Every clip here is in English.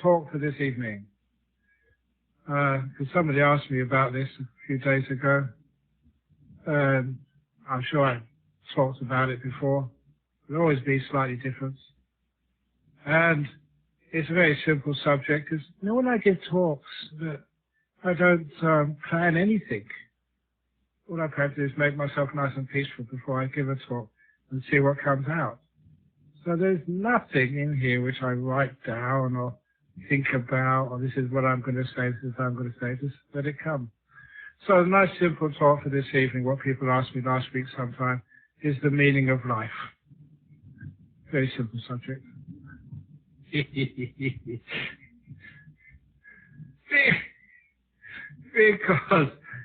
talk for this evening. Because somebody asked me about this a few days ago. I'm sure I've talked about it before. There'll always be slightly different. And it's a very simple subject, because when I give talks, I don't plan anything. All I plan to do is make myself nice and peaceful before I give a talk and see what comes out. So there's nothing in here which I write down or think about, or this is what I'm going to say, this is what I'm going to say, just let it come. So a nice simple talk for this evening, what people asked me last week sometime, is the meaning of life. Very simple subject. Because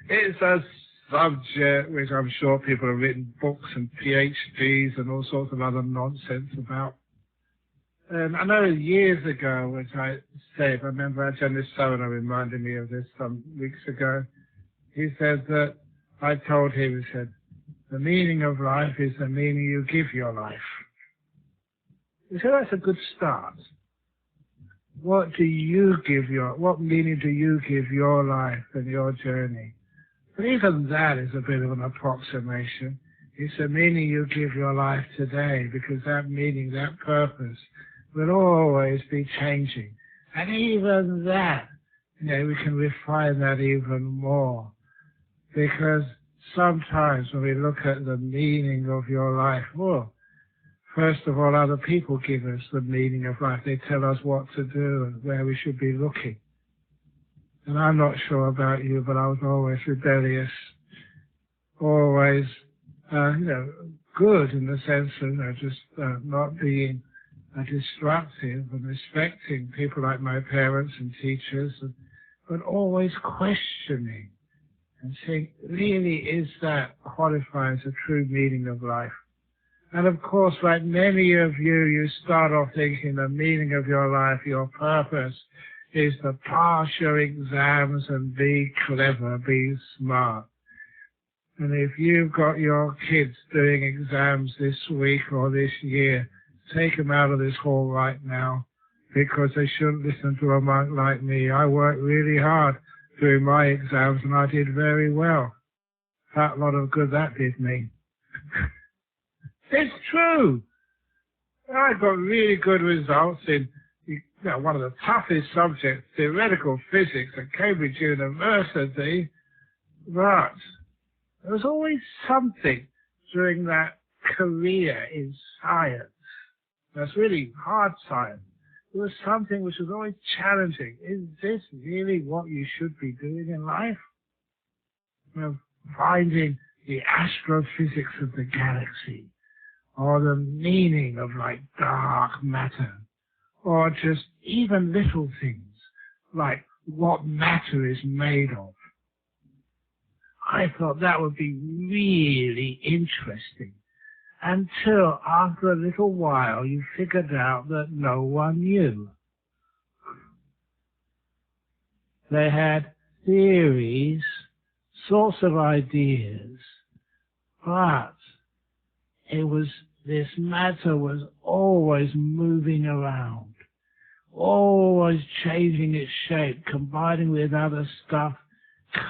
it's a subject which I'm sure people have written books and PhDs and all sorts of other nonsense about. And I know years ago, which I said, I remember Ajaan Brahmawansa reminded me of this some weeks ago. He said that I told him, he said, the meaning of life is the meaning you give your life. He said, that's a good start. What meaning do you give your life and your journey? But even that is a bit of an approximation. It's the meaning you give your life today, because that meaning, that purpose, will always be changing. And even that, we can refine that even more. Because sometimes when we look at the meaning of your life, well, first of all, other people give us the meaning of life. They tell us what to do and where we should be looking. And I'm not sure about you, but I was always rebellious, always, good in the sense of just not being destructive and respecting people like my parents and teachers, but always questioning and saying, really, is that qualifies a true meaning of life? And of course, like many of you, you start off thinking the meaning of your life, your purpose, is to pass your exams and be clever, be smart. And if you've got your kids doing exams this week or this year, take them out of this hall right now, because they shouldn't listen to a monk like me. I worked really hard doing my exams and I did very well. That lot of good that did me. It's true. I got really good results in one of the toughest subjects, theoretical physics at Cambridge University, but there was always something during that career in science. That's really hard science. There was something which was always challenging. Is this really what you should be doing in life? Finding the astrophysics of the galaxy, or the meaning of dark matter, or just even little things like what matter is made of. I thought that would be really interesting, until after a little while you figured out that no one knew. They had theories, sorts of ideas, but this matter was always moving around, always changing its shape, combining with other stuff,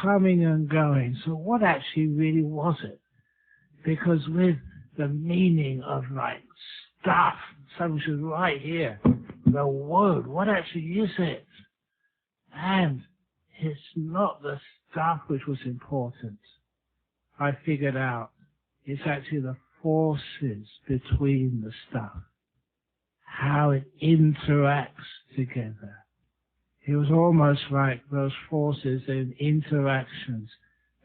coming and going. So what actually really was it? Because with the meaning of stuff, something which is right here, the word, what actually is it? And it's not the stuff which was important. I figured out it's actually the forces between the stuff, how it interacts together. It was almost like those forces and interactions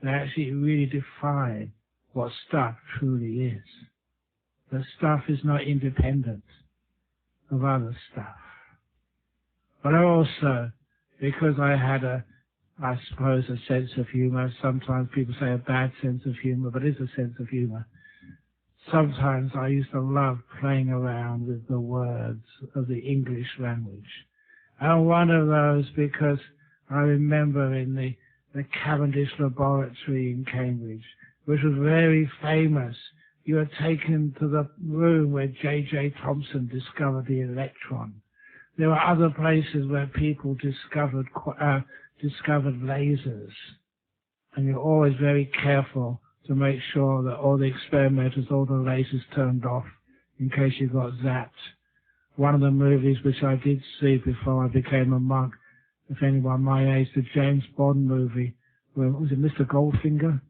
that actually really define what stuff truly is. The stuff is not independent of other stuff. But also, because I had I suppose a sense of humor, sometimes people say a bad sense of humor, but it's a sense of humor. Sometimes I used to love playing around with the words of the English language. And one of those, because I remember in the Cavendish laboratory in Cambridge, which was very famous, you were taken to the room where J.J. Thomson discovered the electron. there were other places where people discovered lasers. And you're always very careful to make sure that all the experimenters, all the lasers turned off in case you got zapped. One of the movies which I did see before I became a monk, if anyone my age, the James Bond movie, where, was it Mr. Goldfinger?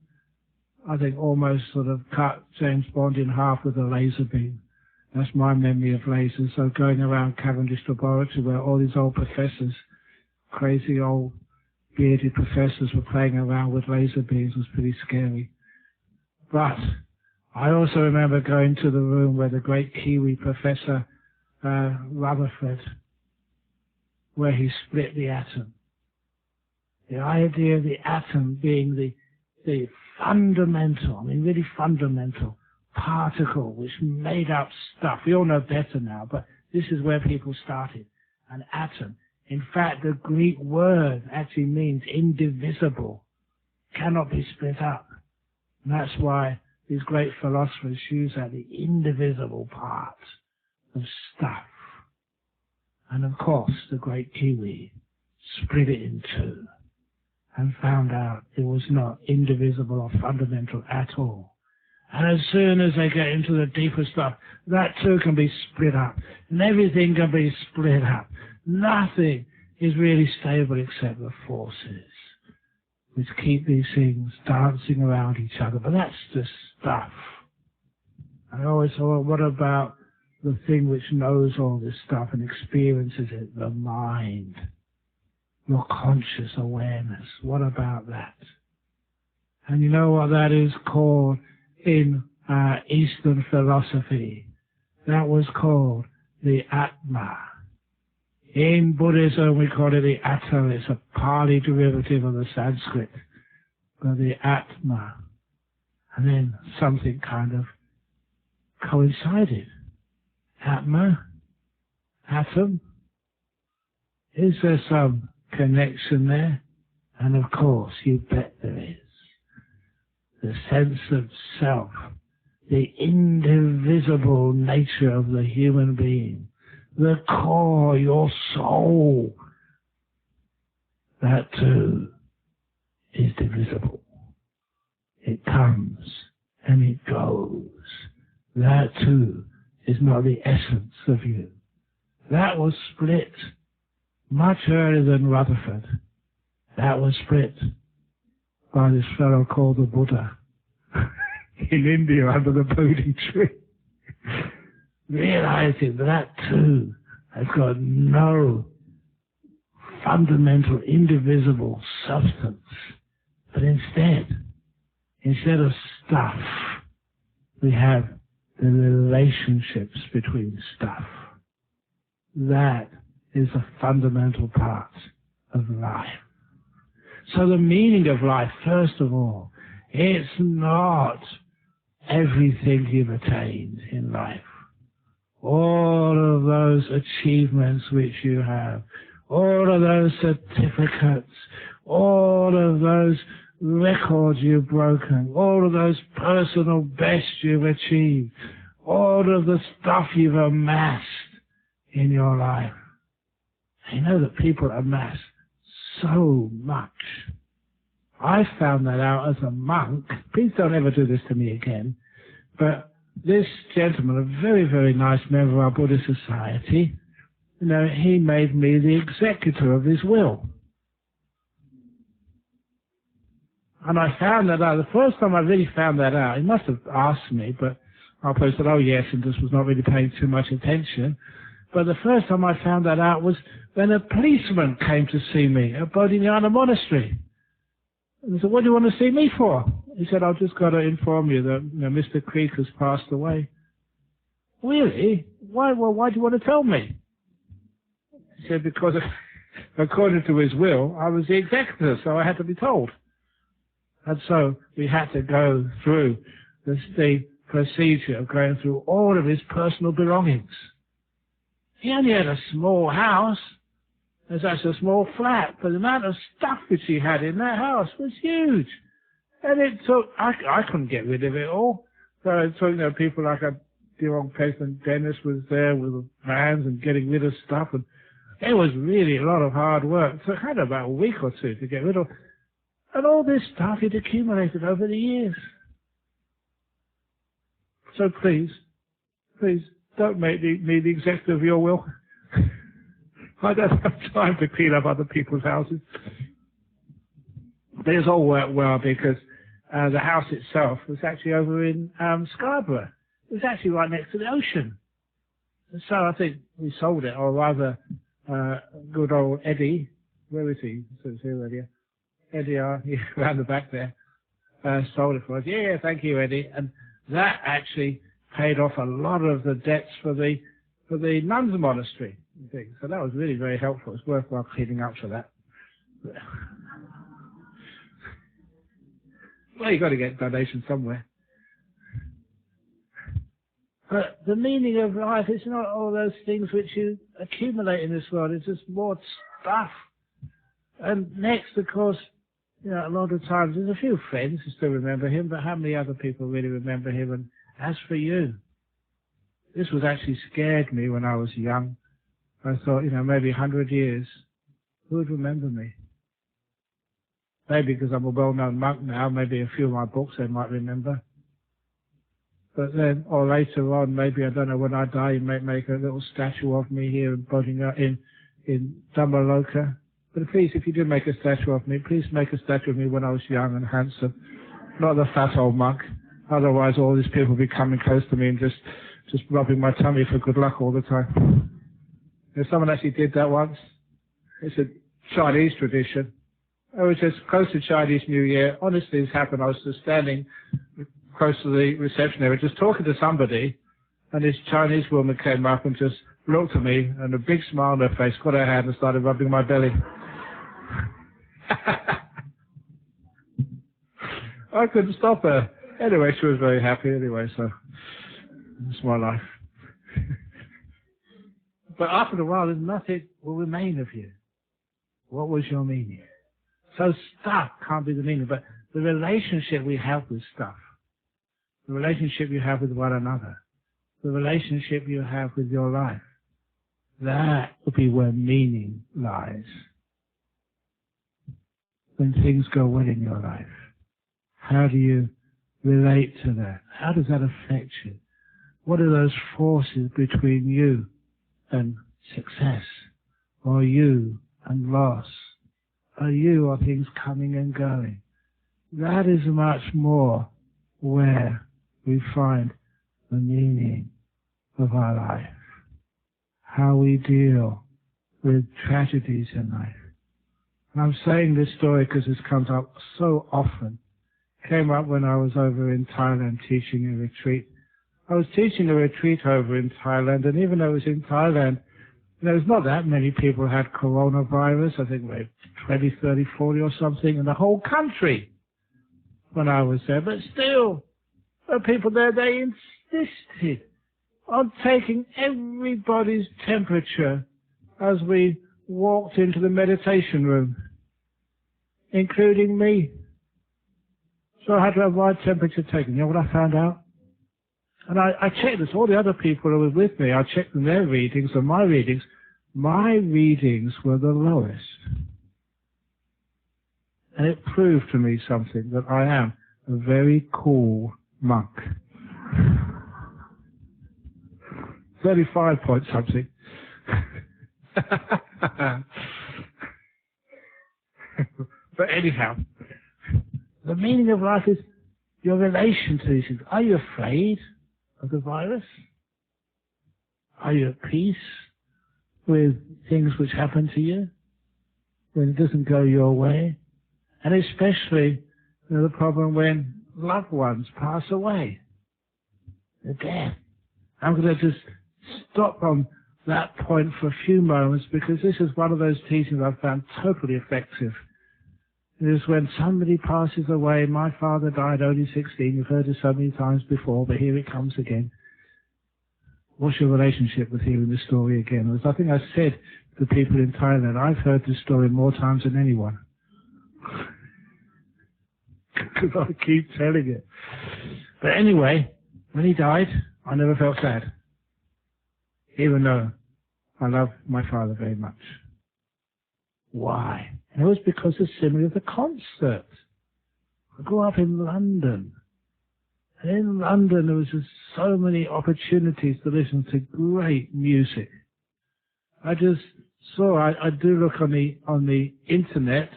I think almost sort of cut James Bond in half with a laser beam. That's my memory of lasers. So going around Cavendish Laboratory where all these old professors, crazy old bearded professors were playing around with laser beams was pretty scary. But I also remember going to the room where the great Kiwi Professor Rutherford, where he split the atom. The idea of the atom being the fundamental, I mean really fundamental particle which made up stuff. We all know better now, but this is where people started. An atom. In fact, the Greek word actually means indivisible, cannot be split up. And that's why these great philosophers use that, the indivisible part of stuff. And of course, the great Kiwi split it in two and found out it was not indivisible or fundamental at all. And as soon as they get into the deeper stuff, that too can be split up. And everything can be split up. Nothing is really stable except the forces which keep these things dancing around each other. But that's the stuff. I always thought, what about the thing which knows all this stuff and experiences it, the mind, your conscious awareness? What about that? And you know what that is called in Eastern philosophy? That was called the Atma. In Buddhism we call it the Atta. It's a Pali derivative of the Sanskrit. But the Atma. And then something kind of coincided. Atma? Atom? Is there some connection there? And of course, you bet there is. The sense of self, the indivisible nature of the human being, the core, your soul, that too is divisible. It comes and it goes. That too is not the essence of you. That was split much earlier than Rutherford. That was split by this fellow called the Buddha in India under the Bodhi tree. Realizing that too has got no fundamental, indivisible substance. But instead of stuff, we have the relationships between stuff. That is a fundamental part of life. So the meaning of life, first of all, it's not everything you've attained in life. All of those achievements which you have, all of those certificates, all of those records you've broken, all of those personal bests you've achieved, all of the stuff you've amassed in your life. You know that people amass so much. I found that out as a monk. Please don't ever do this to me again. But this gentleman, a very, very nice member of our Buddhist society, you know, he made me the executor of his will. And I found that out. The first time I really found that out, he must have asked me, but I probably said, oh yes, and just was not really paying too much attention. But the first time I found that out was when a policeman came to see me at Bodhinyana Monastery. And I said, what do you want to see me for? He said, I've just got to inform you that Mr. Creek has passed away. Really? Why? Well, why do you want to tell me? He said, because according to his will, I was the executor, so I had to be told. And so we had to go through the procedure of going through all of his personal belongings. He only had a small house. There's actually a small flat, but the amount of stuff which he had in that house was huge. And it took, I couldn't get rid of it all. So it took, people like a dear old President Dennis was there with the vans and getting rid of stuff. And It was really a lot of hard work. So it had about a week or two to get rid of. And all this stuff had accumulated over the years. So please, don't make me the executor of your will. I don't have time to clean up other people's houses. But it's all worked well because the house itself was actually over in Scarborough. It was actually right next to the ocean. And so I think we sold it, or rather, good old Eddie, where is he? So it's here earlier. Eddie, around the back there, sold it for us. Yeah, thank you, Eddie. And that actually paid off a lot of the debts for the nuns' monastery. So that was really very helpful. It's worthwhile cleaning up for that. Well, you've got to get donations somewhere. But the meaning of life is not all those things which you accumulate in this world. It's just more stuff. And next, of course, a lot of times there's a few friends who still remember him, but how many other people really remember him? And as for you, this was actually scared me when I was young. I thought, maybe 100 years, who would remember me? Maybe because I'm a well-known monk now, maybe a few of my books they might remember. But then, or later on, maybe, I don't know, when I die, you might make a little statue of me here in Dhammaloka. But please, if you do make a statue of me, please make a statue of me when I was young and handsome, not the fat old monk. Otherwise, all these people will be coming close to me and just rubbing my tummy for good luck all the time. Someone actually did that once. It's a Chinese tradition. I was just close to Chinese New Year. Honestly, this happened. I was just standing close to the reception area, just talking to somebody, and this Chinese woman came up and just looked at me, and a big smile on her face, got her hand and started rubbing my belly. I couldn't stop her. Anyway, she was very happy anyway, so it's my life. But after a while, nothing will remain of you. What was your meaning? So stuff can't be the meaning, but the relationship we have with stuff, the relationship you have with one another, the relationship you have with your life, that will be where meaning lies. When things go well in your life, how do you relate to that? How does that affect you? What are those forces between you and success, or you and loss, or you or things coming and going? That is much more where we find the meaning of our life, how we deal with tragedies in life. And I'm saying this story because this comes up so often. It came up when I was over in Thailand teaching a retreat. I was teaching a retreat over in Thailand, and even though it was in Thailand, there's not that many people who had coronavirus. I think maybe 20, 30, 40 or something in the whole country when I was there. But still, the people there, they insisted on taking everybody's temperature as we walked into the meditation room, including me. So I had to have my temperature taken. You know what I found out? And I checked this. All the other people who were with me, I checked them, their readings and my readings. My readings were the lowest. And it proved to me something, that I am a very cool monk. 35 point something. But anyhow, the meaning of life is your relation to these things. Are you afraid of the virus? Are you at peace with things which happen to you when it doesn't go your way? And especially the problem when loved ones pass away, the death. I'm going to just stop on that point for a few moments, because this is one of those teachings I've found totally effective. It is when somebody passes away. My father died only 16. You've heard it so many times before, but here it comes again. What's your relationship with hearing the story again? As I think I said to people in Thailand, I've heard this story more times than anyone. Because I keep telling it. But anyway, when he died, I never felt sad. Even though I love my father very much. Why? And it was because of simply the concert. I grew up in London. And in London there was just so many opportunities to listen to great music. I just saw, I do look on the internet,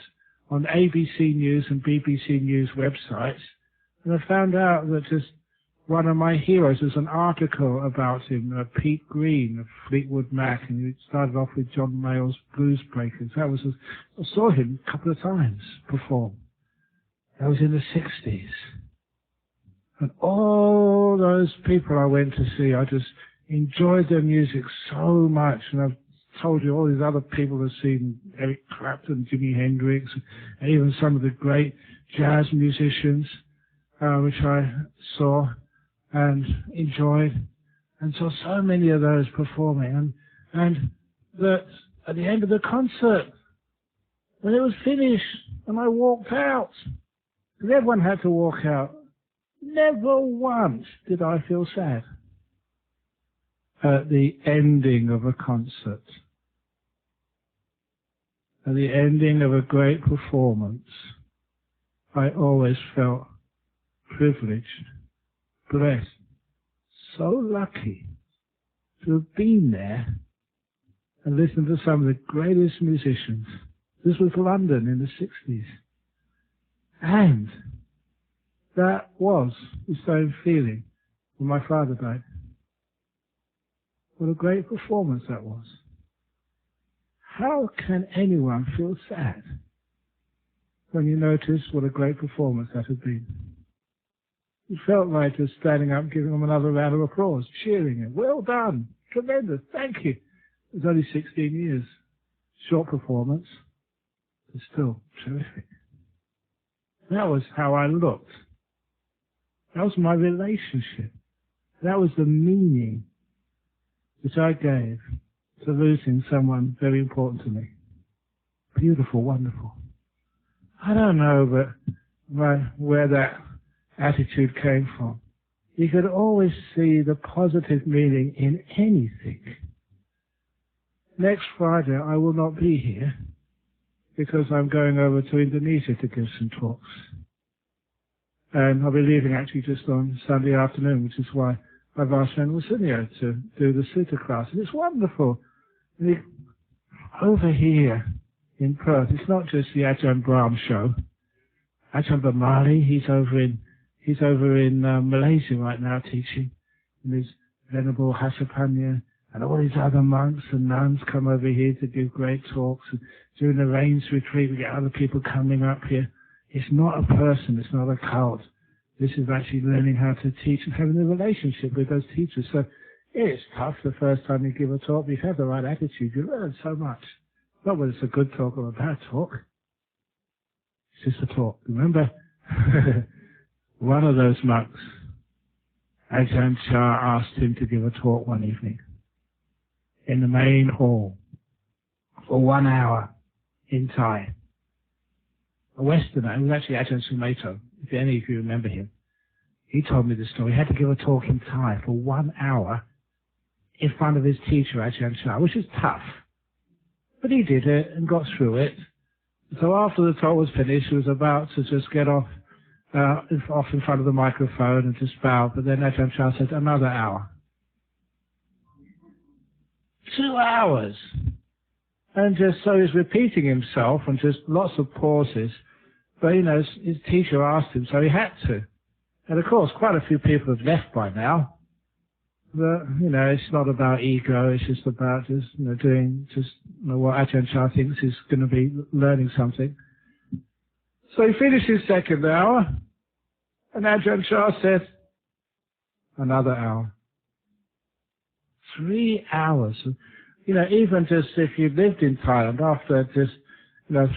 on ABC News and BBC News websites, and I found out that just one of my heroes, there's an article about him, Pete Green of Fleetwood Mac, and he started off with John Mayall's Blues Breakers. I saw him a couple of times perform. That was in the 60s. And all those people I went to see, I just enjoyed their music so much. And I've told you all these other people have seen Eric Clapton, Jimi Hendrix, and even some of the great jazz musicians, which I saw and enjoyed, and saw so many of those performing. And that at the end of the concert, when it was finished, and I walked out, because everyone had to walk out, never once did I feel sad at the ending of a concert. At the ending of a great performance, I always felt privileged, blessed, so lucky to have been there and listened to some of the greatest musicians. This was London in the 60s. And that was the same feeling when my father died. What a great performance that was. How can anyone feel sad when you notice what a great performance that had been? It felt like just standing up, giving them another round of applause, cheering it. Well done. Tremendous. Thank you. It was only 16 years. Short performance, but still terrific. That was how I looked. That was my relationship. That was the meaning which I gave to losing someone very important to me. Beautiful, wonderful. I don't know where that attitude came from. You could always see the positive meaning in anything. Next Friday I will not be here because I'm going over to Indonesia to give some talks. And I'll be leaving actually just on Sunday afternoon, which is why I've asked Venerable Sunio to do the Sutta class. And it's wonderful. Over here in Perth, it's not just the Ajaan Brahm show. Ajaan Brahmali, he's over in Malaysia right now teaching. And there's Venerable Hasapanya and all these other monks and nuns come over here to give great talks. And during the rains retreat, we get other people coming up here. It's not a person, it's not a cult. This is actually learning how to teach and having a relationship with those teachers. So it's tough the first time you give a talk, but if you have the right attitude, you learn so much. Not whether it's a good talk or a bad talk. It's just a talk. Remember, one of those monks, Ajahn Chah, asked him to give a talk one evening in the main hall for 1 hour in Thai. A Westerner, it was actually Ajahn Sumedho, if any of you remember him. He told me the story. He had to give a talk in Thai for 1 hour in front of his teacher, Ajahn Chah, which is tough. But he did it and got through it. So after the talk was finished, he was about to just get off in front of the microphone and just bow. But then Ajahn Chah said, another hour. 2 hours. And just so he's repeating himself and just lots of pauses. But, his teacher asked him, so he had to. And of course, quite a few people have left by now. But, it's not about ego, it's just about doing what Ajahn Chah thinks is going to be learning something. So he finished his second hour, and Ajahn Chah said, another hour. 3 hours. Even just if you lived in Thailand, after just,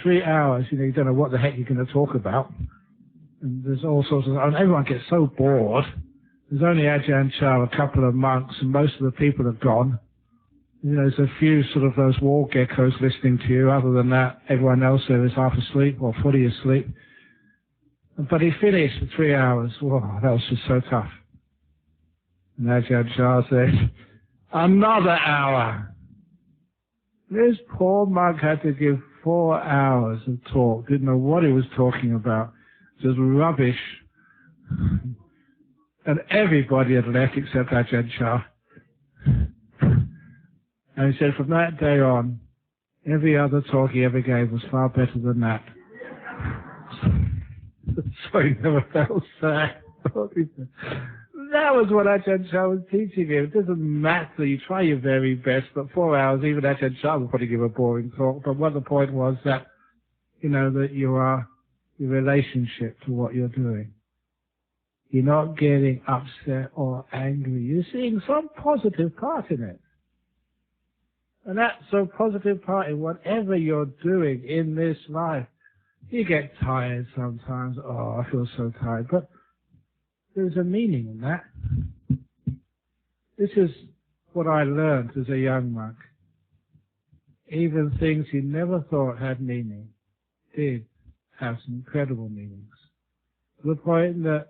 3 hours, you don't know what the heck you're going to talk about. And there's all sorts of, and everyone gets so bored. There's only Ajahn Chah, a couple of monks, and most of the people have gone. There's a few sort of those wall geckos listening to you. Other than that, everyone else there is half asleep or fully asleep. But he finished for 3 hours. Whoa, that was just so tough. And Ajahn Chah said, another hour. This poor monk had to give 4 hours of talk. Didn't know what he was talking about. Just rubbish. And everybody had left except Ajahn Chah. And he said from that day on, every other talk he ever gave was far better than that. So he never felt sad. That was what Ajahn Chah was teaching him. It doesn't matter. You try your very best, but 4 hours, even Ajahn Chah would probably give a boring talk. But what the point was that, that you are your relationship to what you're doing. You're not getting upset or angry. You're seeing some positive part in it. And that's a positive part in whatever you're doing in this life. You get tired sometimes. Oh, I feel so tired. But there's a meaning in that. This is what I learned as a young monk. Even things you never thought had meaning did have some incredible meanings. To the point that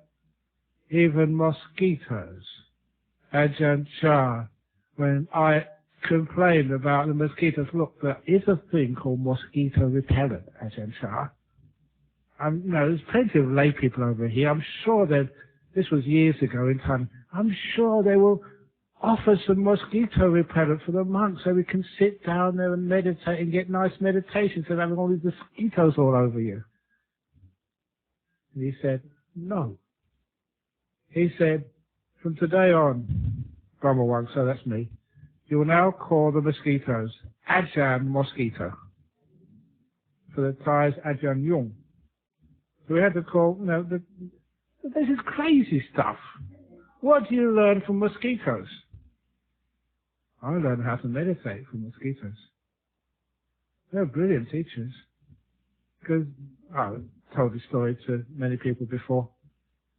even mosquitoes, Ajahn Chah, when I complained about the mosquitoes, look, there is a thing called mosquito repellent, Ajahn Chah. There's plenty of lay people over here. I'm sure that this was years ago in time. I'm sure they will offer some mosquito repellent for the monks so we can sit down there and meditate and get nice meditations and having all these mosquitoes all over you. And he said, no. He said, from today on, Brahmawansa, that's me, you will now call the mosquitoes Ajahn Mosquito. For the Thais, Ajahn Yung. So we had to call, this is crazy stuff. What do you learn from mosquitoes? I learned how to meditate from mosquitoes. They're brilliant teachers. Because I've told this story to many people before.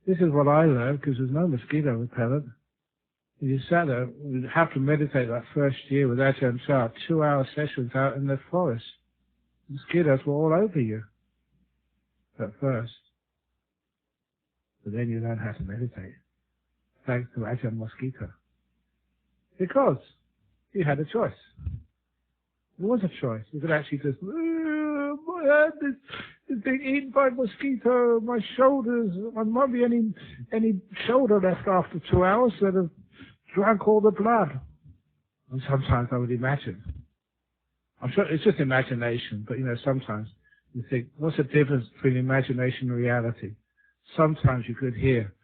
This is what I learned because there's no mosquito repellent. You sat there, you have to meditate that first year with Ajahn Chah, 2-hour sessions out in the forest. Mosquitoes were all over you at first. But then you learn how to meditate. Thanks to Ajahn Mosquito. Because you had a choice. There was a choice. You could actually just, my hand is being eaten by a mosquito, my shoulders, there might be any shoulder left after 2 hours that have drank all the blood. And sometimes I would imagine. I'm sure it's just imagination, but sometimes you think, what's the difference between imagination and reality? Sometimes you could hear.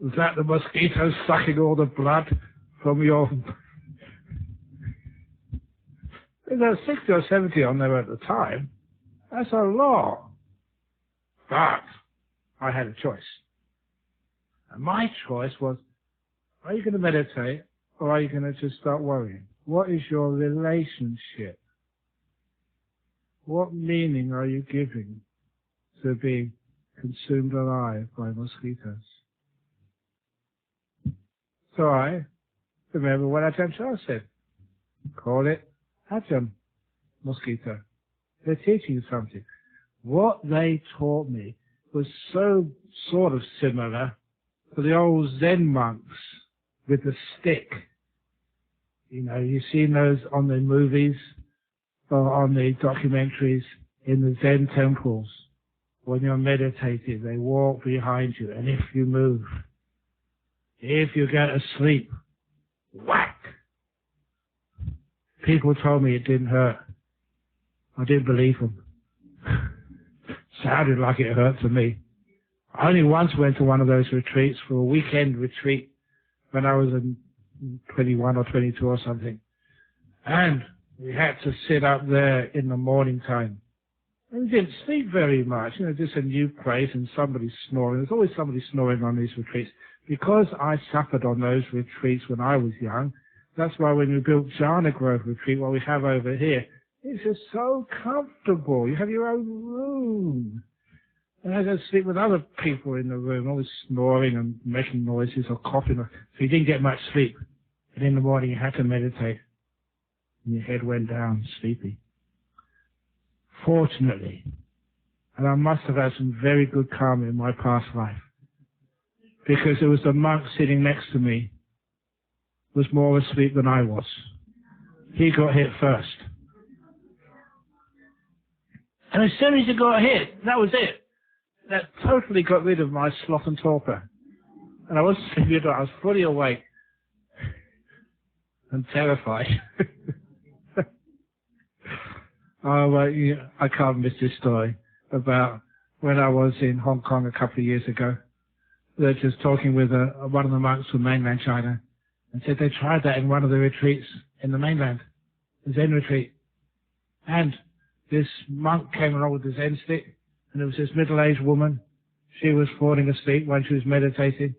Was that the mosquito sucking all the blood from your... There's 60 or 70 on there at the time. That's a lot. But I had a choice. And my choice was, are you going to meditate or are you going to just start worrying? What is your relationship? What meaning are you giving to being consumed alive by mosquitoes? So I remember what Ajahn Chah said. Call it Ajahn Mosquito. They're teaching you something. What they taught me was so sort of similar to the old Zen monks with the stick. You've seen those on the movies or on the documentaries in the Zen temples. When you're meditating, they walk behind you, and if you move, if you go to sleep, whack! People told me it didn't hurt. I didn't believe them. Sounded like it hurt to me. I only once went to one of those retreats for a weekend retreat when I was 21 or 22 or something. And we had to sit up there in the morning time. And we didn't sleep very much. Just a new place and somebody snoring. There's always somebody snoring on these retreats. Because I suffered on those retreats when I was young, that's why when we built Jhana Grove Retreat, what we have over here, it's just so comfortable. You have your own room. And I go sleep with other people in the room, always snoring and making noises or coughing. So you didn't get much sleep. And in the morning you had to meditate. And your head went down, sleepy. Fortunately, and I must have had some very good karma in my past life, because there was a monk sitting next to me was more asleep than I was. He got hit first. And as soon as he got hit, that was it. That totally got rid of my sloth and torpor. And I wasn't sleeping at all. I was fully awake and terrified. I can't miss this story about when I was in Hong Kong a couple of years ago. They were just talking with one of the monks from mainland China, and said they tried that in one of the retreats in the mainland, the Zen retreat. And this monk came along with the Zen stick, and there was this middle-aged woman. She was falling asleep when she was meditating.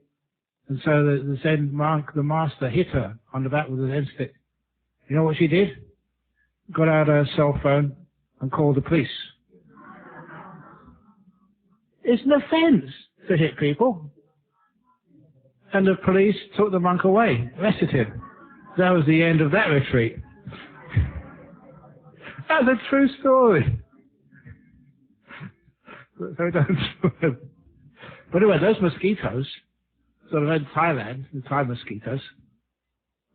And so the Zen monk, the master, hit her on the back with the Zen stick. You know what she did? Got out her cell phone and called the police. It's an offence to hit people. And the police took the monk away, arrested him. That was the end of that retreat. That's a true story. So don't. But anyway, those mosquitoes, sort of in Thailand, the Thai mosquitoes.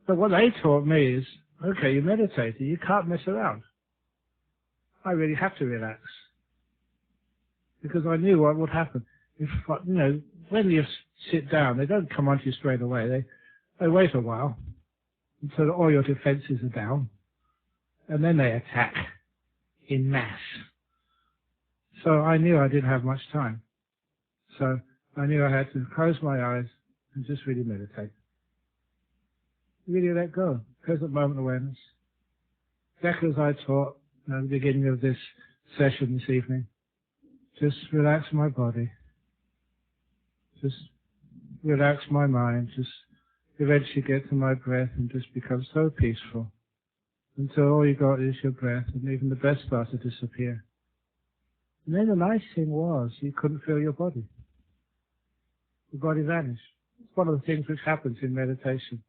But what they taught me is, okay, you're meditating, you can't mess around. I really have to relax. Because I knew what would happen. If, when you sit down, they don't come onto you straight away. They wait a while until all your defenses are down. And then they attack in mass. So I knew I didn't have much time. So I knew I had to close my eyes and just really meditate. Really let go. Present moment awareness. Exactly as I taught at the beginning of this session this evening. Just relax my body. Just relax my mind. Just eventually get to my breath and just become so peaceful. Until all you got is your breath, and even the best starts to disappear. And then the nice thing was, you couldn't feel your body. The body vanished. It's one of the things which happens in meditation.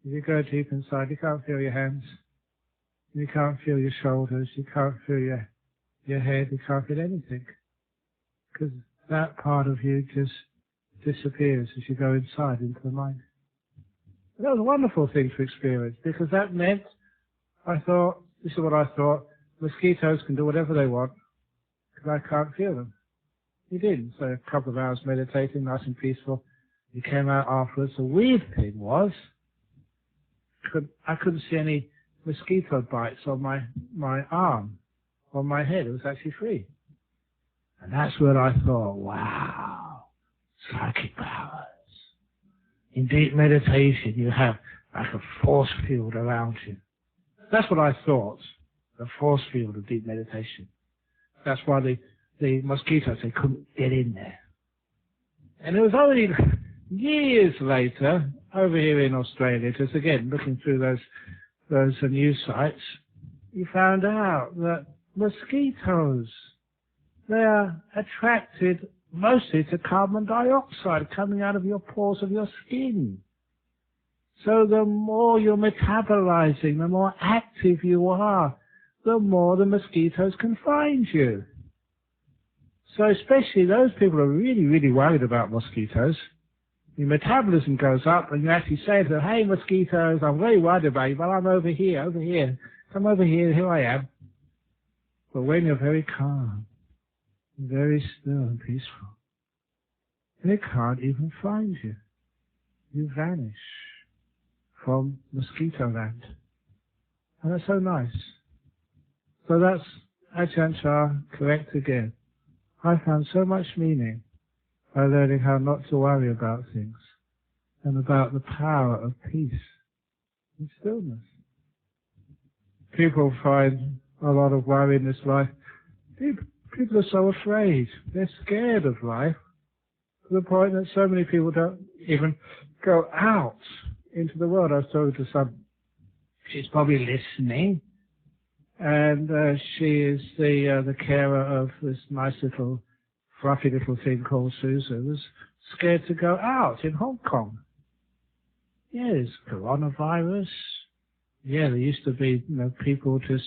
If you go deep inside, you can't feel your hands. You can't feel your shoulders. You can't feel your head. You can't feel anything. Because that part of you just disappears as you go inside into the mind. And that was a wonderful thing to experience, because that meant, this is what I thought, mosquitoes can do whatever they want, because I can't feel them. You didn't. So a couple of hours meditating, nice and peaceful. You came out afterwards. The weird thing was, I couldn't see any mosquito bites on my arm, on my head. It was actually free. And that's when I thought, wow, psychic powers. In deep meditation, you have like a force field around you. That's what I thought, the force field of deep meditation. That's why the mosquitoes, they couldn't get in there. And it was only years later, over here in Australia, just again, looking through those news sites, you found out that mosquitoes, they are attracted mostly to carbon dioxide coming out of your pores of your skin. So the more you're metabolizing, the more active you are, the more the mosquitoes can find you. So especially those people who are really, really worried about mosquitoes, your metabolism goes up and you actually say to them, hey mosquitoes, I'm very worried about you, but I'm over here. Come over here I am. But when you're very calm, very still and peaceful, they can't even find you. You vanish from mosquito land. And that's so nice. So that's Ajahn Chah, correct again. I found so much meaning by learning how not to worry about things and about the power of peace and stillness. People find a lot of worry in this life. People are so afraid. They're scared of life to the point that so many people don't even go out into the world. I was talking to some, she's probably listening, and she is the carer of this nice little, fluffy little thing called Susan, was scared to go out in Hong Kong. Yes, coronavirus. Yeah, there used to be people just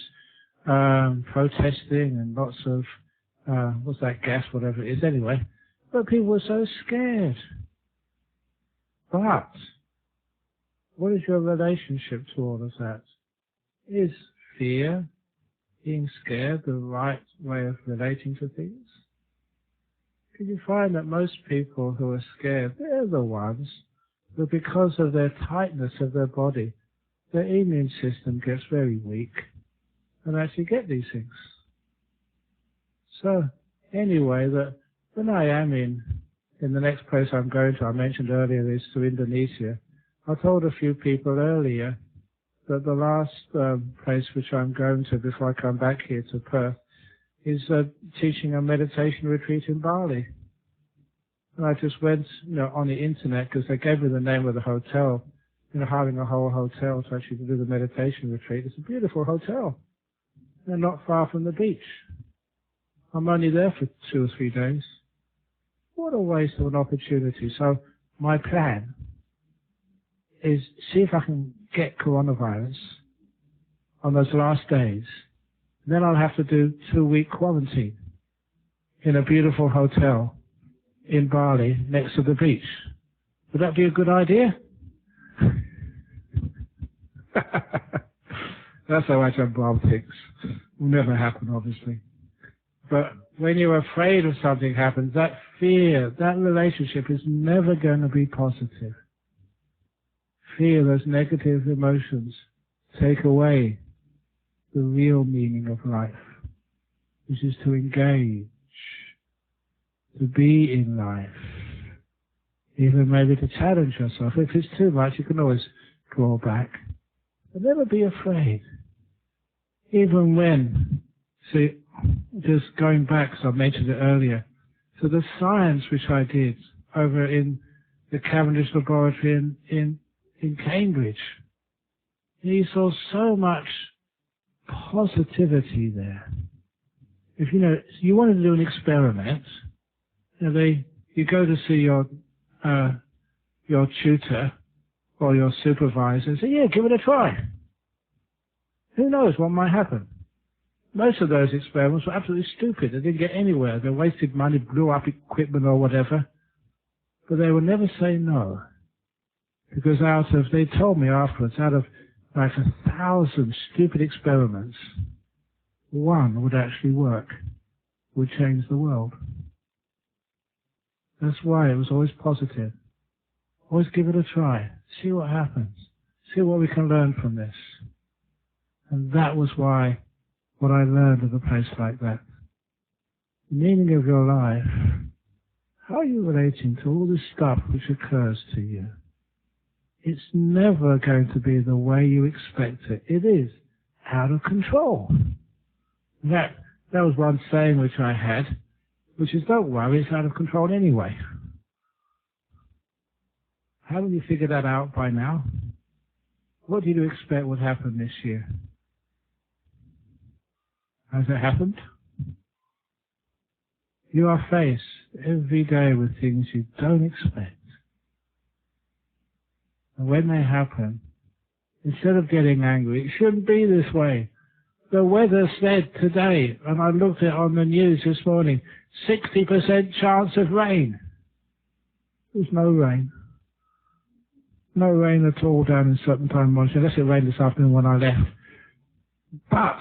protesting and lots of, what's that gas, whatever it is anyway. But people were so scared. But What is your relationship to all of that? Is fear, being scared, the right way of relating to things? Can you find that most people who are scared, they're the ones who, because of their tightness of their body, their immune system gets very weak and actually get these things. So, anyway, that when I am in the next place I'm going to, I mentioned earlier this, to Indonesia, I told a few people earlier that the last place which I'm going to before I come back here to Perth is teaching a meditation retreat in Bali. And I just went, on the internet, because they gave me the name of the hotel, hiring a whole hotel to actually do the meditation retreat. It's a beautiful hotel. They're not far from the beach. I'm only there for 2 or 3 days. What a waste of an opportunity. So my plan is see if I can get coronavirus on those last days. Then I'll have to do 2-week quarantine in a beautiful hotel in Bali next to the beach. Would that be a good idea? That's how Ajaan Brahm thinks. Will never happen, obviously. But when you're afraid of something happens, that fear, that relationship is never going to be positive. Fear, those negative emotions, take away the real meaning of life, which is to engage, to be in life, even maybe to challenge yourself. If it's too much, you can always draw back. But never be afraid. Even when, see, just going back, as I mentioned it earlier, to the science which I did over in the Cavendish Laboratory in Cambridge. You saw so much positivity there. If you wanted to do an experiment, you go to see your tutor or your supervisor and say, yeah, give it a try. Who knows what might happen? Most of those experiments were absolutely stupid. They didn't get anywhere. They wasted money, blew up equipment or whatever. But they would never say no. Because they told me afterwards, out of like 1,000 stupid experiments, one would actually work, would change the world. That's why it was always positive. Always give it a try. See what happens. See what we can learn from this. And that was why, what I learned at a place like that. The meaning of your life. How are you relating to all this stuff which occurs to you? It's never going to be the way you expect it. It is out of control. That was one saying which I had, which is, don't worry, it's out of control anyway. Haven't you figured that out by now? What did you expect would happen this year? Has it happened? You are faced every day with things you don't expect. And when they happen, instead of getting angry, it shouldn't be this way. The weather said today, and I looked at it on the news this morning, 60% chance of rain. There's no rain. No rain at all down in Serpentine Monastery, unless it rained this afternoon when I left. But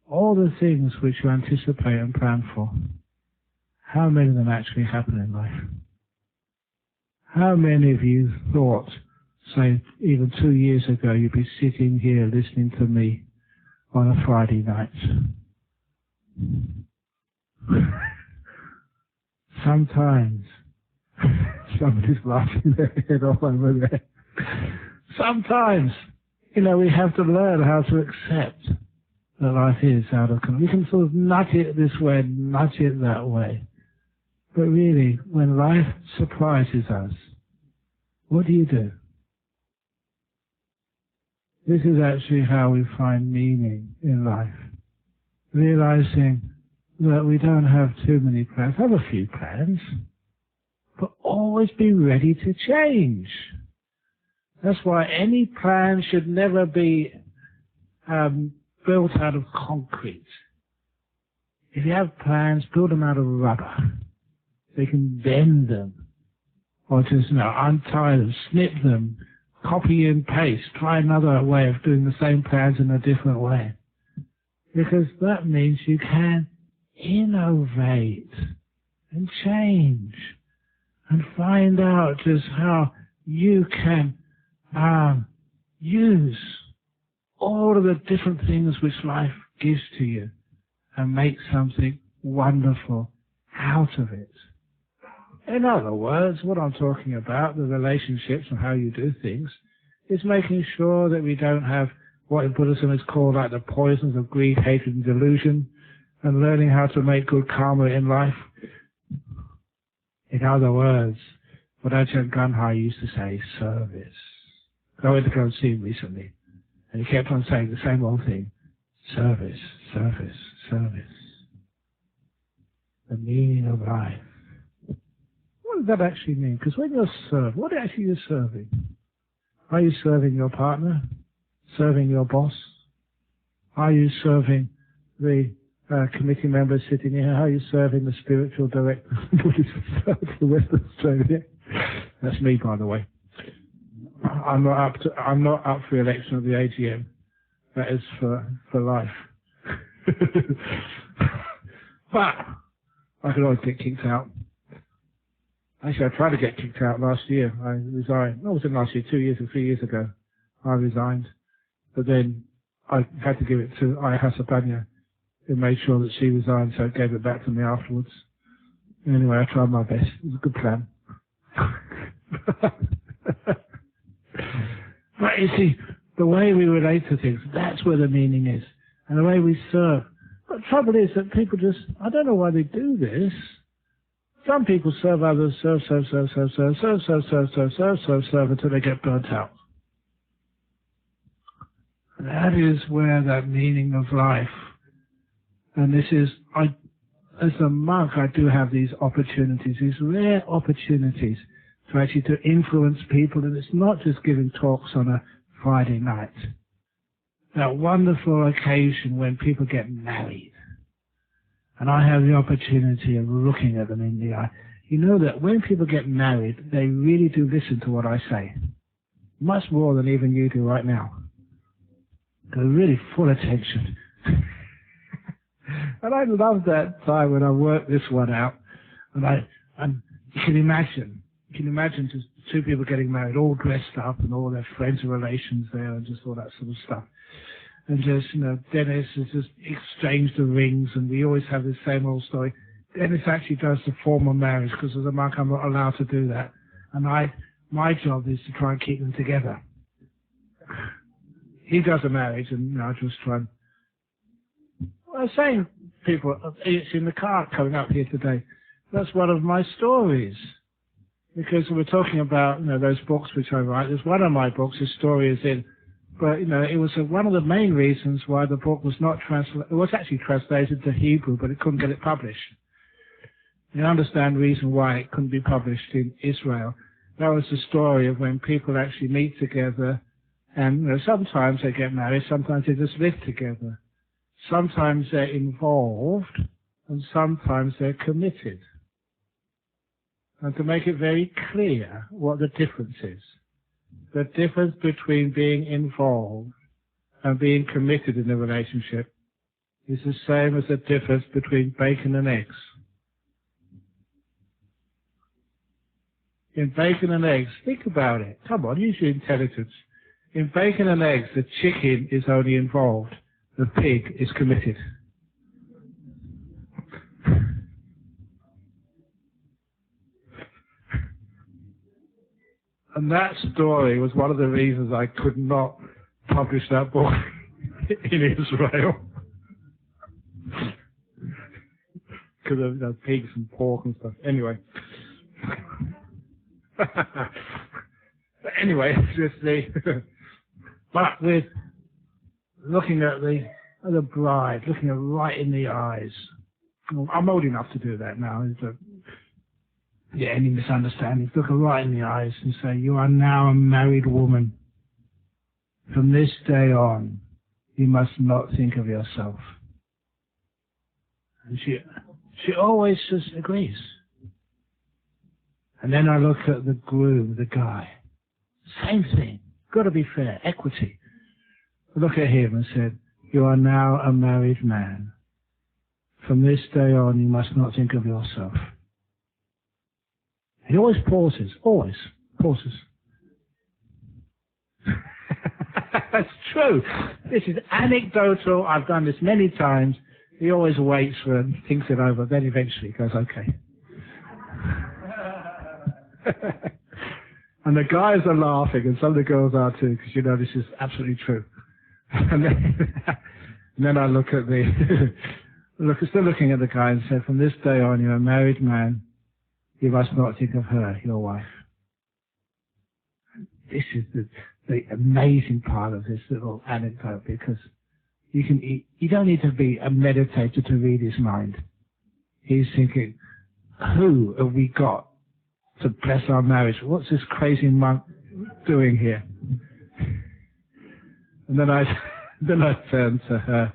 all the things which you anticipate and plan for, how many of them actually happen in life? How many of you thought, say, even 2 years ago, you'd be sitting here listening to me on a Friday night? Sometimes, somebody's laughing their head off over there. Sometimes, we have to learn how to accept that life is out of control. We can sort of nudge it this way, nudge it that way. But really, when life surprises us, what do? This is actually how we find meaning in life. Realizing that we don't have too many plans. Have a few plans, but always be ready to change. That's why any plan should never be built out of concrete. If you have plans, build them out of rubber. They can bend them, or just untie them, snip them, copy and paste, try another way of doing the same plans in a different way. Because that means you can innovate and change and find out just how you can use all of the different things which life gives to you and make something wonderful out of it. In other words, what I'm talking about, the relationships and how you do things, is making sure that we don't have what in Buddhism is called like the poisons of greed, hatred and delusion, and learning how to make good karma in life. In other words, what Ajaan Brahmawansa used to say, service. I went to go and see him recently, and he kept on saying the same old thing. Service, service, service. The meaning of life. What does that actually mean? Because when you're served, what actually are you serving? Are you serving your partner? Serving your boss? Are you serving the committee members sitting here? How are you serving the spiritual director of the Western Australia? That's me, by the way. I'm not up for election at the AGM. That is for life. But I could always get kicked out. Actually, I tried to get kicked out last year. I resigned. No, it wasn't last year, 2 years or 3 years ago. I resigned. But then I had to give it to Ayahasapanya, who made sure that she resigned, so it gave it back to me afterwards. Anyway, I tried my best. It was a good plan. But you see, the way we relate to things, that's where the meaning is. And the way we serve. But the trouble is that people just, I don't know why they do this. Some people serve others, serve until they get burnt out. That is where that meaning of life. And this is, as a monk, I do have these opportunities, these rare opportunities to actually to influence people. And it's not just giving talks on a Friday night. That wonderful occasion when people get married. And I have the opportunity of looking at them in the eye. You know that when people get married, they really do listen to what I say. Much more than even you do right now. They're really full attention. And I love that time when I worked this one out. And you can imagine just two people getting married, all dressed up and all their friends and relations there and just all that sort of stuff. And just, Dennis has just exchanged the rings, and we always have the same old story. Dennis actually does the formal marriage, because as a monk I'm not allowed to do that. And my job is to try and keep them together. He does a marriage, and I just try and... I was saying, people, it's in the car coming up here today. That's one of my stories. Because we're talking about, those books which I write. There's one of my books, his story is in... But, it was one of the main reasons why the book was not translated. It was actually translated to Hebrew, but it couldn't get it published. You understand the reason why it couldn't be published in Israel. That was the story of when people actually meet together, and sometimes they get married, sometimes they just live together. Sometimes they're involved, and sometimes they're committed. And to make it very clear what the difference is. The difference between being involved and being committed in a relationship is the same as the difference between bacon and eggs. In bacon and eggs, think about it. Come on, use your intelligence. In bacon and eggs, the chicken is only involved. The pig is committed. And that story was one of the reasons I could not publish that book in Israel. Because of pigs and pork and stuff. Anyway. But anyway, just but with looking at the bride, looking her right in the eyes. I'm old enough to do that now. Any misunderstandings, look her right in the eyes and say, you are now a married woman. From this day on, you must not think of yourself. And she always just agrees. And then I look at the groom, the guy. Same thing. got to be fair, equity. Look at him and said, you are now a married man. From this day on, you must not think of yourself. He always pauses, always pauses. That's true. This is anecdotal. I've done this many times. He always waits for it, thinks it over, then eventually goes, okay. And the guys are laughing, and some of the girls are too, because you know this is absolutely true. And then I look at still looking at the guy and say, from this day on, you're a married man. You must not think of her, your wife. This is the amazing part of this little anecdote, because you don't need to be a meditator to read his mind. He's thinking, who have we got to bless our marriage? What's this crazy monk doing here? And then I turn to her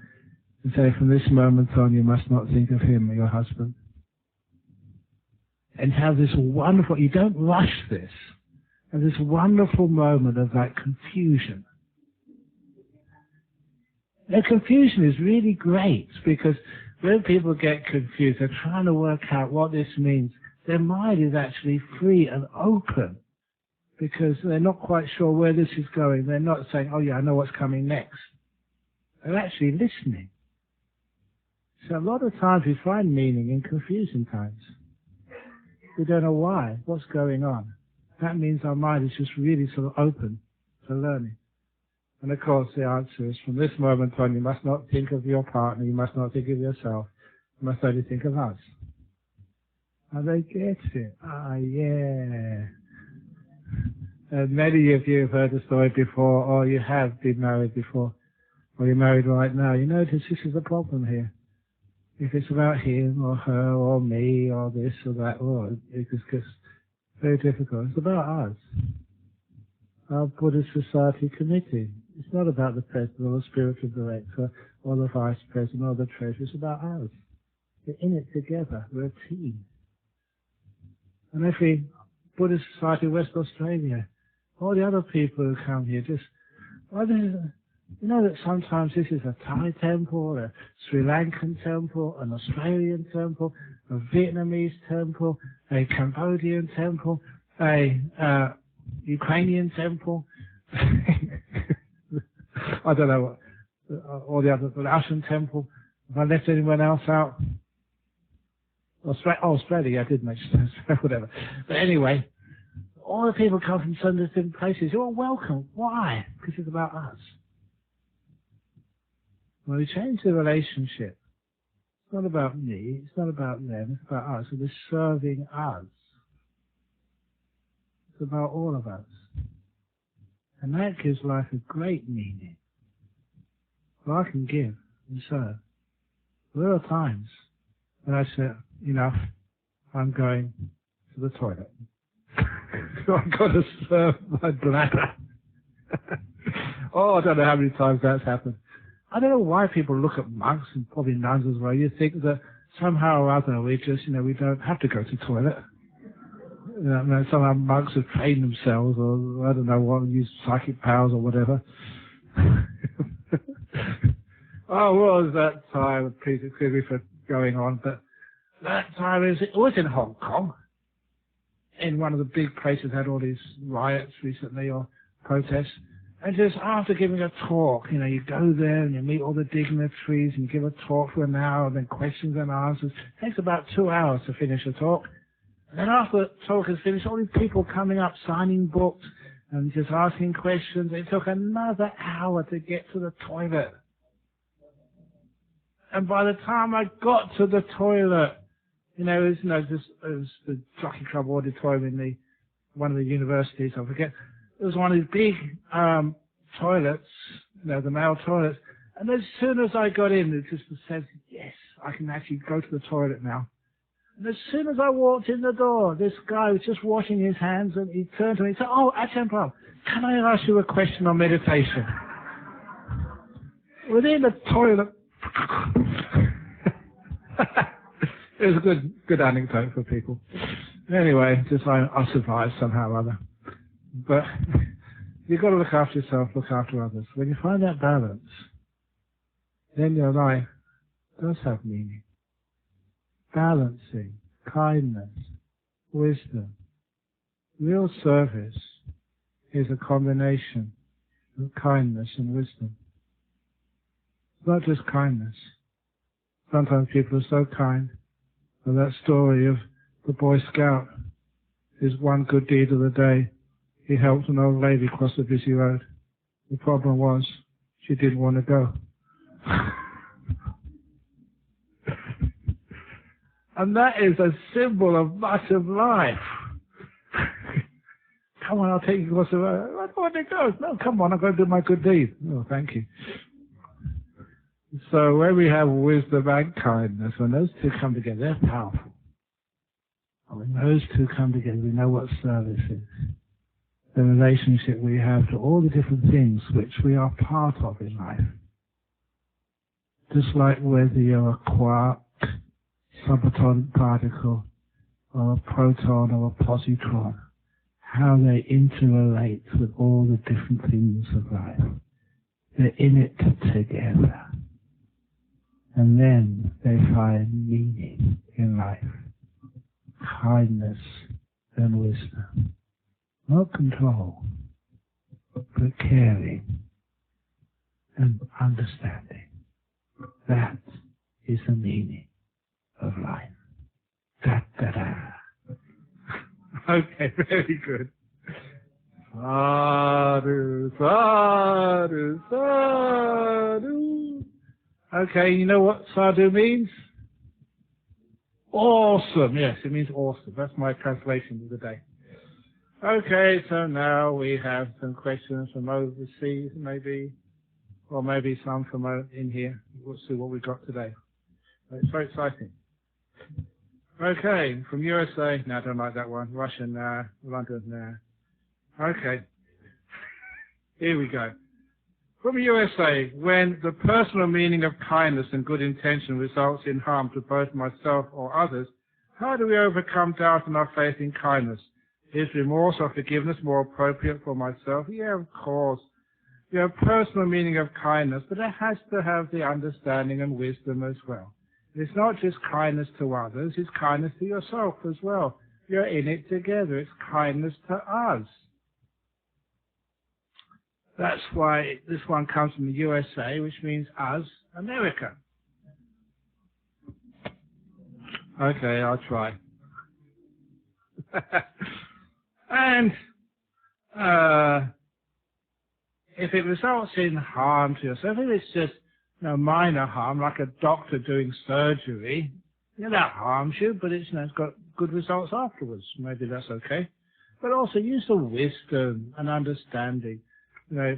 and say, from this moment on, you must not think of him, your husband. And have this wonderful, you don't rush this, and this wonderful moment of that confusion. The confusion is really great, because when people get confused, they're trying to work out what this means. Their mind is actually free and open, because they're not quite sure where this is going. They're not saying, oh yeah, I know what's coming next. They're actually listening. So a lot of times we find meaning in confusing times. We don't know why, what's going on. That means our mind is just really sort of open to learning. And of course the answer is, from this moment on, you must not think of your partner, you must not think of yourself, you must only think of us. And they get it. Ah, yeah. And many of you have heard the story before, or you have been married before, or you're married right now. You notice this is the problem here. If it's about him or her or me or this or that, or it's just very difficult. It's about us. Our Buddhist Society committee. It's not about the president or the spiritual director or the vice president or the treasurer. It's about us. We're in it together. We're a team. And every Buddhist Society of West Australia, all the other people who come here, just, well, this is, you know that sometimes this is a Thai temple, a Sri Lankan temple, an Australian temple, a Vietnamese temple, a Cambodian temple, a Ukrainian temple. I don't know what, all the other, the Russian temple. If I left anyone else out, Australia, I did mention that, whatever. But anyway, all the people come from so many different places. You're all welcome. Why? Because it's about us. When we change the relationship, it's not about me, it's not about them, it's about us. So we're serving us. It's about all of us. And that gives life a great meaning. Well, I can give and serve. There are times when I say, enough, I'm going to the toilet. I've got to serve my bladder. Oh, I don't know how many times that's happened. I don't know why people look at monks, and probably nuns as well. You think that somehow or other we just, we don't have to go to the toilet. Somehow monks have trained themselves, or I don't know what, use psychic powers or whatever. Oh, what was that time? Please excuse me for going on, but that time it was in Hong Kong, in one of the big places had all these riots recently or protests. And just after giving a talk, you go there and you meet all the dignitaries and you give a talk for an hour, and then questions and answers. It takes about 2 hours to finish a talk. And then after the talk is finished, all these people coming up, signing books and just asking questions. It took another hour to get to the toilet. And by the time I got to the toilet, it was the Jockey Club auditorium in one of the universities, I forget. It was one of these big toilets, the male toilets. And as soon as I got in, it just said, yes, I can actually go to the toilet now. And as soon as I walked in the door, this guy was just washing his hands, and he turned to me and said, oh, Ajaan Brahmawansa, can I ask you a question on meditation? Within the toilet. It was a good anecdote for people. Anyway, just I survived somehow or other. But You've got to look after yourself, look after others. When you find that balance, then your life does have meaning. Balancing, kindness, wisdom. Real service is a combination of kindness and wisdom. It's not just kindness. Sometimes people are so kind. And that story of the Boy Scout, his one good deed of the day, he helped an old lady cross a busy road. The problem was, she didn't want to go. And that is a symbol of much of life. Come on, I'll take you across the road. I don't want to go. No, come on, I'm going to do my good deed. Oh, thank you. So when we have wisdom and kindness, when those two come together, they're powerful. And when those two come together, we know what service is. The relationship we have to all the different things which we are part of in life. Just like whether you're a quark, subatomic particle, or a proton or a positron, how they interrelate with all the different things of life. They're in it together. And then they find meaning in life. Kindness and wisdom. Not control, but caring and understanding. That is the meaning of life. Da-da-da. Okay, very good. Sadhu, sadhu, sadhu. Okay, you know what sadhu means? Awesome. Yes, it means awesome. That's my translation of the day. Okay, so now we have some questions from overseas, maybe, or maybe some from in here. We'll see what we've got today. It's very exciting. Okay, from USA. No, I don't like that one. Russian, London, Okay. Here we go. From USA, when the personal meaning of kindness and good intention results in harm to both myself or others, how do we overcome doubt in our faith in kindness? Is remorse or forgiveness more appropriate for myself? Yeah, of course. You have personal meaning of kindness, but it has to have the understanding and wisdom as well. It's not just kindness to others, it's kindness to yourself as well. You're in it together. It's kindness to us. That's why this one comes from the USA, which means us, America. Okay, I'll try. And if it results in harm to yourself, if it's just minor harm, like a doctor doing surgery, that harms you, but it's got good results afterwards. Maybe that's okay. But also use the wisdom and understanding.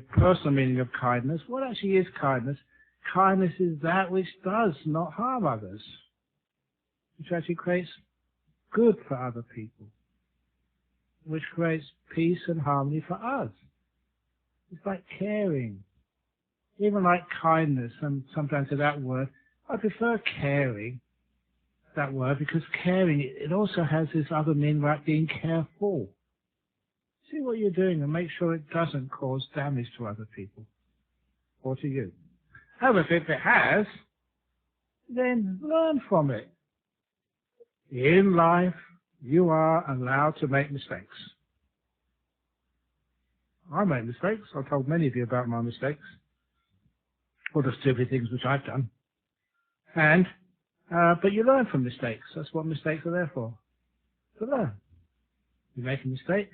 Personal meaning of kindness. What actually is kindness? Kindness is that which does not harm others, which actually creates good for other people, which creates peace and harmony for us. It's like caring. Even like kindness, and sometimes to that word, I prefer caring, that word, because caring, it also has this other meaning like being careful. See what you're doing and make sure it doesn't cause damage to other people or to you. However, if it has, then learn from it. In life, you are allowed to make mistakes. I make mistakes. I've told many of you about my mistakes, or the stupid things which I've done. And, but you learn from mistakes. That's what mistakes are there for. To learn. You make a mistake.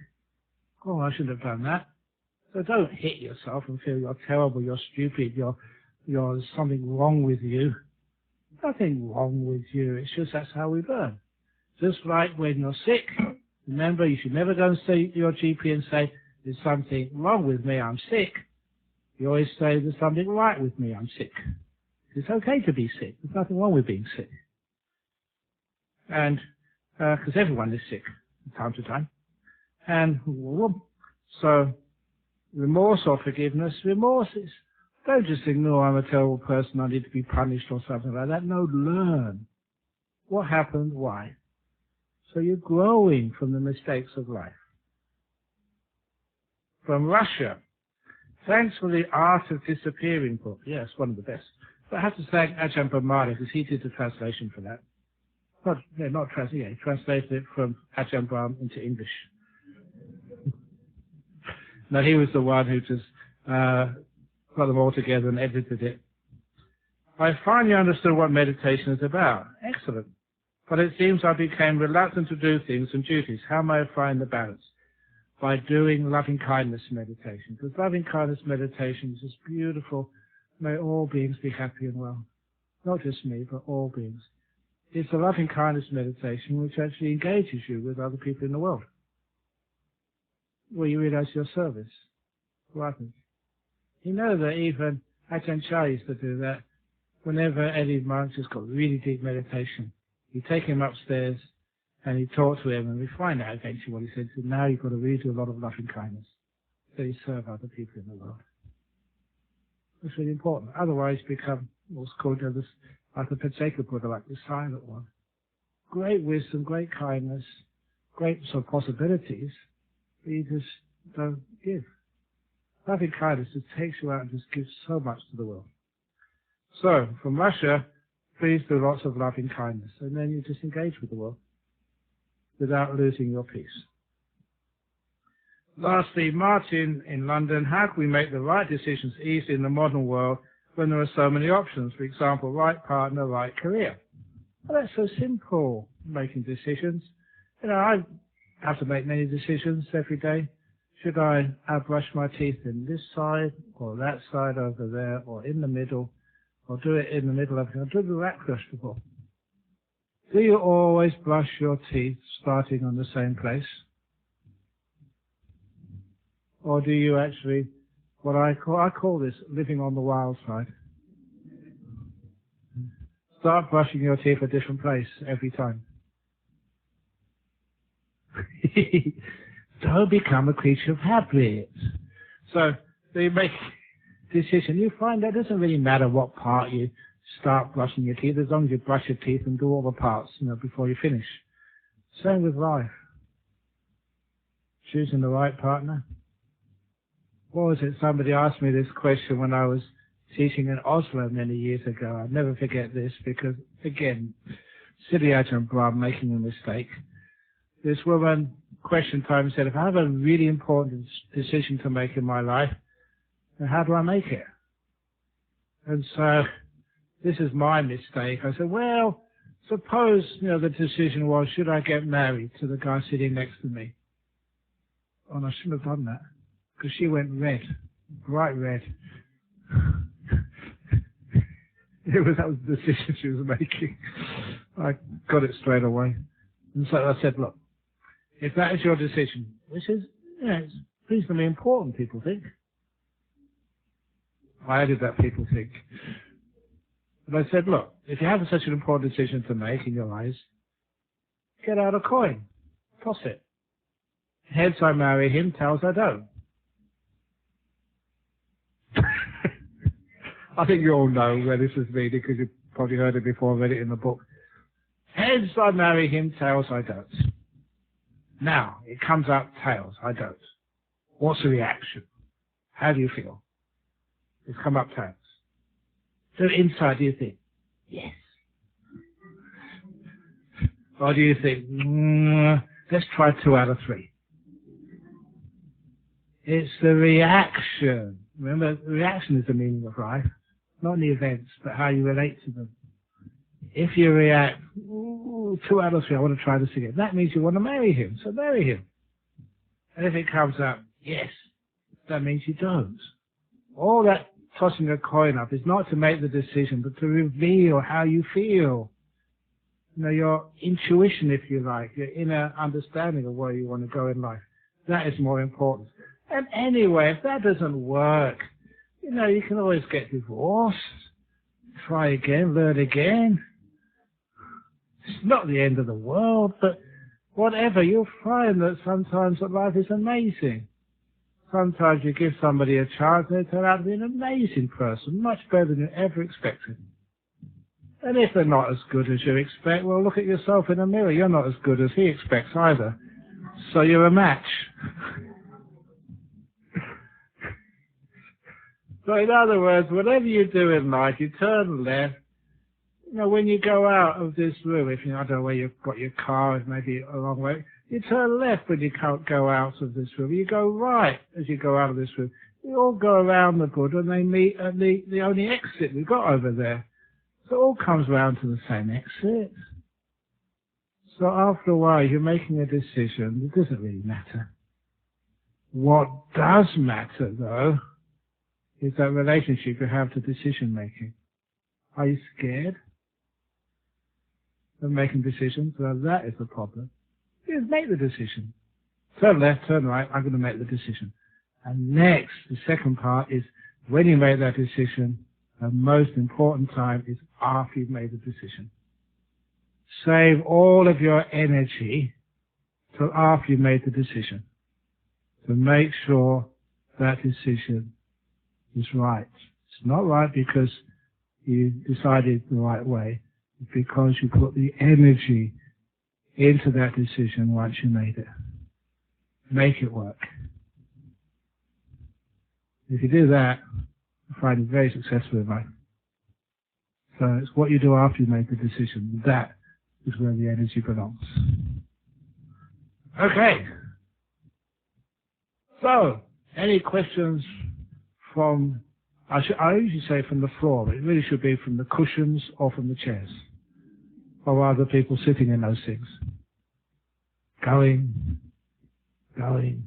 Oh, I shouldn't have done that. So don't hit yourself and feel you're terrible, you're stupid, you're something wrong with you. Nothing wrong with you. It's just that's how we learn. Just like when you're sick, remember you should never go and see your GP and say, there's something wrong with me, I'm sick. You always say, there's something right with me, I'm sick. It's okay to be sick. There's nothing wrong with being sick. And, because everyone is sick from time to time. And so, remorse or forgiveness. Remorse is, don't just ignore I'm a terrible person, I need to be punished or something like that. No, learn. What happened? Why? So you're growing from the mistakes of life. from Russia. Thanks for the Art of Disappearing book. Yes, one of the best. But I have to thank Ajaan Brahmawansa because he did the translation for that. He translated it from Ajaan Brahm into English. No, he was the one who just got them all together and edited it. I finally understood what meditation is about. Excellent. But it seems I became reluctant to do things and duties. How may I find the balance? By doing loving-kindness meditation. Because loving-kindness meditation is just beautiful. May all beings be happy and well. Not just me, but all beings. It's a loving-kindness meditation which actually engages you with other people in the world. Where you realize your service for others. You know that even Ajahn Chah used to do that. Whenever any monk has got really deep meditation, you take him upstairs and you talk to him, and we find out eventually what he said. So now you've got to really do a lot of loving kindness. So you serve other people in the world. That's really important. Otherwise you become what's called like the Pacceka Buddha, like the silent one. Great wisdom, great kindness, great sort of possibilities, but you just don't give. Loving kindness just takes you out and just gives so much to the world. So, from Russia, please do lots of loving kindness, and then you just engage with the world without losing your peace. Lastly, Martin in London, how can we make the right decisions easy in the modern world when there are so many options? For example, right partner, right career. Well, that's so simple, making decisions. You know, I have to make many decisions every day. Should I brush my teeth in this side, or that side over there, or in the middle, or do it in the middle of it, or do that first of all? Do you always brush your teeth starting on the same place? Or do you actually, what I call this living on the wild side? Start brushing your teeth a different place every time. Don't become a creature of habit. So you make a decision. You find that doesn't really matter what part you start brushing your teeth, as long as you brush your teeth and do all the parts, before you finish. Same with life. Choosing the right partner. What was it? Somebody asked me this question when I was teaching in Oslo many years ago. I'll never forget this because, again, silly Ajahn Brahm making a mistake. This woman questioned time and said, if I have a really important decision to make in my life, then how do I make it? And so this is my mistake. I said, well, suppose, the decision was, should I get married to the guy sitting next to me? Oh, and I shouldn't have done that because she went red, bright red. That was the decision she was making. I got it straight away. And so I said, look, if that is your decision, which is, it's reasonably important, people think. I added that people think. But I said, look, if you have such an important decision to make in your eyes, get out a coin, toss it. Heads I marry him, tails I don't. I think you all know where this is leading because you've probably heard it before, read it in the book. Heads I marry him, tails I don't. Now, it comes out tails, I don't. What's the reaction? How do you feel? It's come up tails. So inside, do you think, yes? Or do you think, let's try 2 out of 3? It's the reaction. Remember, the reaction is the meaning of life, not the events, but how you relate to them. If you react, 2 out of 3, I want to try this again, that means you want to marry him, so marry him. And if it comes out, yes, that means you don't. All that tossing a coin up is not to make the decision, but to reveal how you feel. Your intuition, if you like, your inner understanding of where you want to go in life. That is more important. And anyway, if that doesn't work, you can always get divorced, try again, learn again. It's not the end of the world, but whatever, you'll find that sometimes that life is amazing. Sometimes you give somebody a chance and they turn out to be an amazing person, much better than you ever expected. And if they're not as good as you expect, well, look at yourself in the mirror. You're not as good as he expects either. So you're a match. So in other words, whatever you do in life, you turn left. You know, when you go out of this room, if you I don't know where you've got your car, it's maybe a long way, you turn left when you can't go out of this room. You go right as you go out of this room. You all go around the Buddha and they meet at the only exit we've got over there. So it all comes round to the same exit. So after a while, you're making a decision. It doesn't really matter. What does matter, though, is that relationship you have to decision making. Are you scared of making decisions? Well, that is the problem. Just make the decision. Turn left, turn right, I'm going to make the decision. And next, the second part is when you make that decision, the most important time is after you've made the decision. Save all of your energy till after you've made the decision to make sure that decision is right. It's not right because you decided the right way. It's because you put the energy into that decision once you made it. Make it work. If you do that, you find it very successful in life. So it's what you do after you make the decision. That is where the energy belongs. Okay. So, any questions from, I usually say from the floor, but it really should be from the cushions or from the chairs. Or other people sitting in those things. Going. Gone.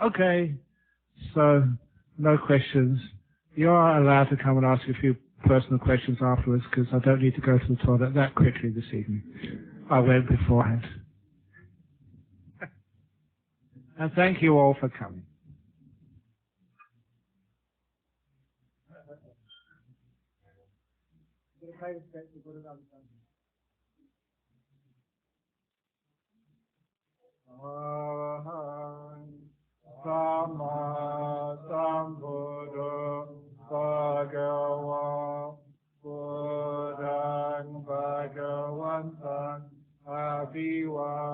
Okay. So, no questions. You are allowed to come and ask a few personal questions afterwards because I don't need to go to the toilet that quickly this evening. I went beforehand. And thank you all for coming. Arahant Sama Sambuddho Bhagava Buddhaṃ Bhagavaṃ Abhivādemi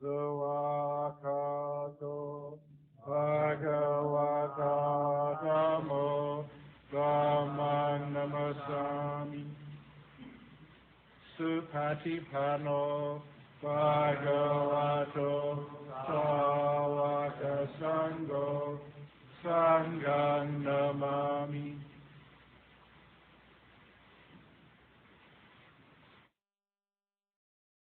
Suvakato Bhagavata Dhammo Dhammam Namasami Supatipano